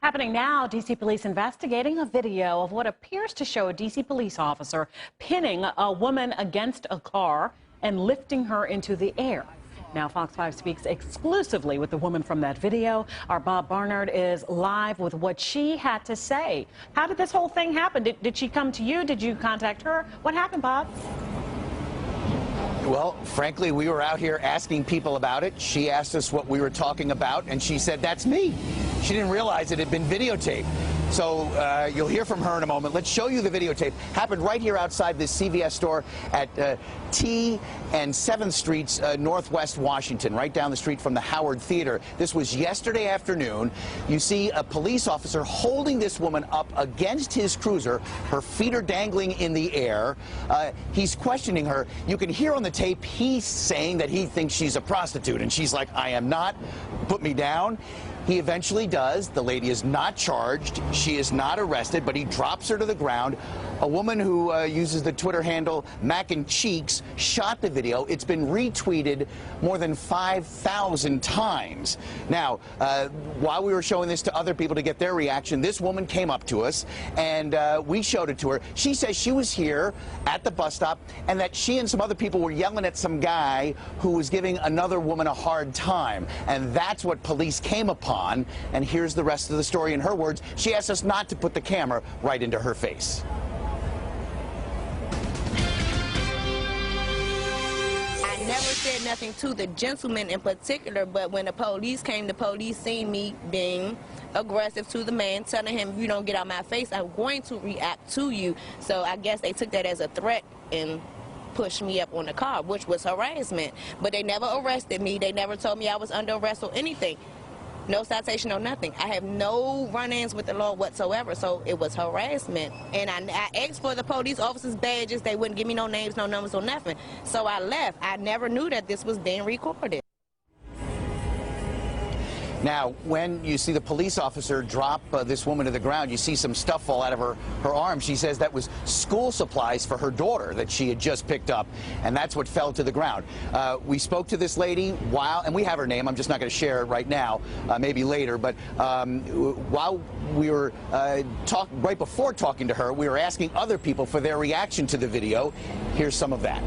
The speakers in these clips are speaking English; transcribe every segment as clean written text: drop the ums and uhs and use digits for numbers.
Happening now, D.C. police investigating a video of what appears to show a D.C. police officer pinning a woman against a car and lifting her into the air. Now, Fox 5 speaks exclusively with the woman from that video. Our Bob Barnard is live with what she had to say. How did this whole thing happen? Did she come to you? Did you contact her? What happened, Bob? Well, frankly, we were out here asking people about it. She asked us what we were talking about, and she said, "That's me." She didn't realize it had been videotaped. So you'll hear from her in a moment. Let's show you the videotape. Happened right here outside this CVS store at T and 7th Streets, Northwest Washington, right down the street from the Howard Theater. This was yesterday afternoon. You see a police officer holding this woman up against his cruiser. Her feet are dangling in the air. He's questioning her. You can hear on the tape he's saying that he thinks she's a prostitute, and she's like, "I am not. Put me down." He eventually does. The lady is not charged. She is not arrested, but he drops her to the ground. A woman who uses the Twitter handle Mac and Cheeks shot the video. It's been retweeted more than 5,000 times. Now, while we were showing this to other people to get their reaction, this woman came up to us, and we showed it to her. She says she was here at the bus stop and that she and some other people were yelling at some guy who was giving another woman a hard time, and that's what police came upon. And here's the rest of the story in her words. She asked us not to put the camera right into her face. I never said nothing to the gentleman in particular, but when the police came, the police seen me being aggressive to the man, telling him, "If you don't get out my face, I'm going to react to you." So I guess they took that as a threat and pushed me up on the car, which was harassment. But they never arrested me. They never told me I was under arrest or anything. No citation, no nothing. I have no run-ins with the law whatsoever, so it was harassment. And I asked for the police officers' badges. They wouldn't give me no names, no numbers, or nothing. So I left. I never knew that this was being recorded. Now, when you see the police officer drop this woman to the ground, you see some stuff fall out of her arm. She says that was school supplies for her daughter that she had just picked up, and that's what fell to the ground. We spoke to this lady and we have her name. I'm just not going to share it right now, maybe later. But while we were right before talking to her, we were asking other people for their reaction to the video. Here's some of that.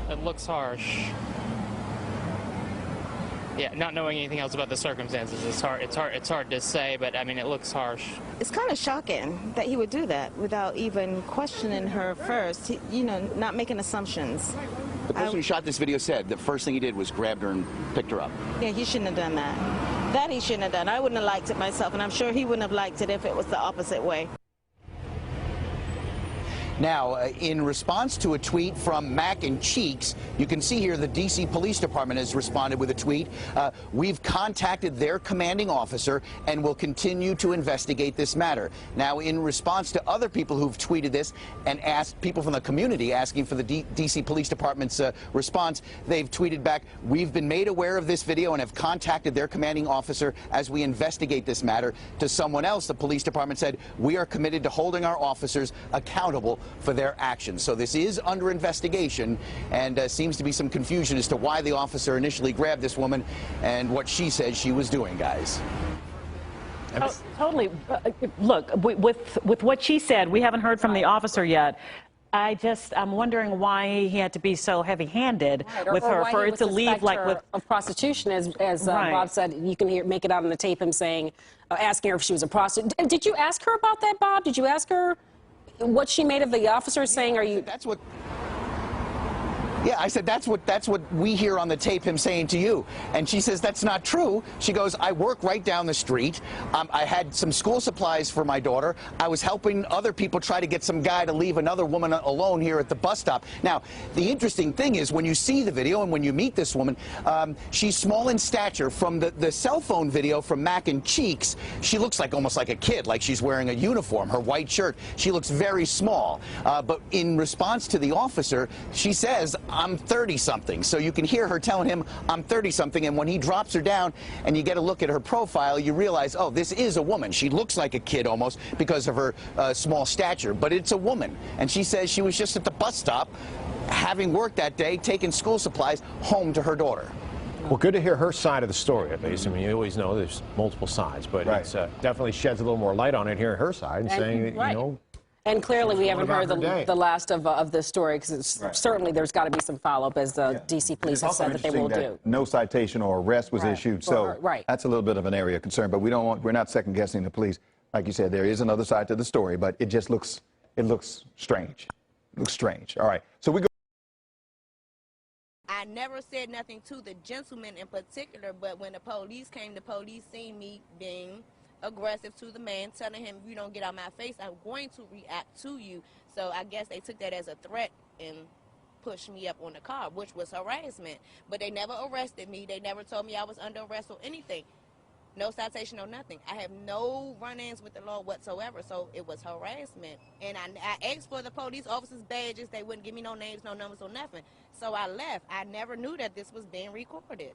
It looks harsh. Yeah, not knowing anything else about the circumstances, it's hard to say, but I mean, it looks harsh. It's kind of shocking that he would do that without even questioning her first, not making assumptions. The person who shot this video said the first thing he did was grabbed her and picked her up. Yeah, he shouldn't have done that. That he shouldn't have done. I wouldn't have liked it myself, and I'm sure he wouldn't have liked it if it was the opposite way. Now, in response to a tweet from Mac and Cheeks, you can see here the D.C. Police Department has responded with a tweet. "We've contacted their commanding officer and will continue to investigate this matter." Now, in response to other people who've tweeted this and asked people from the community asking for the D.C. Police Department's response, they've tweeted back, "We've been made aware of this video and have contacted their commanding officer as we investigate this matter." To someone else, the police department said, "We are committed to holding our officers accountable for their actions." So this is under investigation, and seems to be some confusion as to why the officer initially grabbed this woman and what she said she was doing, guys. Oh, totally. Look, with what she said, we haven't heard from the officer yet. I'm wondering why he had to be so heavy-handed with her for it to leave like with of prostitution, as right. Bob said. You can make it out on the tape him saying, asking her if she was a prostitute. Did you ask her about that, Bob? Did you ask her what she made of the officer saying? Are you? That's what. Yeah, I said that's what we hear on the tape him saying to you. And she says that's not true. She goes, "I work right down the street. I had some school supplies for my daughter. I was helping other people try to get some guy to leave another woman alone here at the bus stop." Now, the interesting thing is when you see the video and when you meet this woman, she's small in stature. From the cell phone video from Mac and Cheeks, she looks like almost like a kid, like she's wearing a uniform, her white shirt. She looks very small. But in response to the officer, she says, "I'm 30-something. So you can hear her telling him, "I'm 30-something. And when he drops her down and you get a look at her profile, you realize, oh, this is a woman. She looks like a kid almost because of her small stature, but it's a woman. And she says she was just at the bus stop having worked that day, taking school supplies home to her daughter. Well, good to hear her side of the story, at least. I mean, you always know there's multiple sides, but Right. it's definitely sheds a little more light on it, hearing her side and saying that, right. you know. And clearly, we haven't heard about her day. the last of this story, because certainly there's got to be some follow-up, as the D.C. police have said that they will do. No citation or arrest was issued, so that's a little bit of an area of concern. But we're not second guessing the police. Like you said, there is another side to the story, but it just looks strange. It looks strange. All right, so we go. I never said nothing to the gentleman in particular, but when the police came, the police seen me being aggressive to the man, telling him, if you don't get out my face, I'm going to react to you. So I guess they took that as a threat and pushed me up on the car, which was harassment. But they never arrested me. They never told me I was under arrest or anything. No citation or nothing. I have no run-ins with the law whatsoever, so it was harassment. And I asked for the police officers' badges. They wouldn't give me no names, no numbers, or nothing. So I left. I never knew that this was being recorded.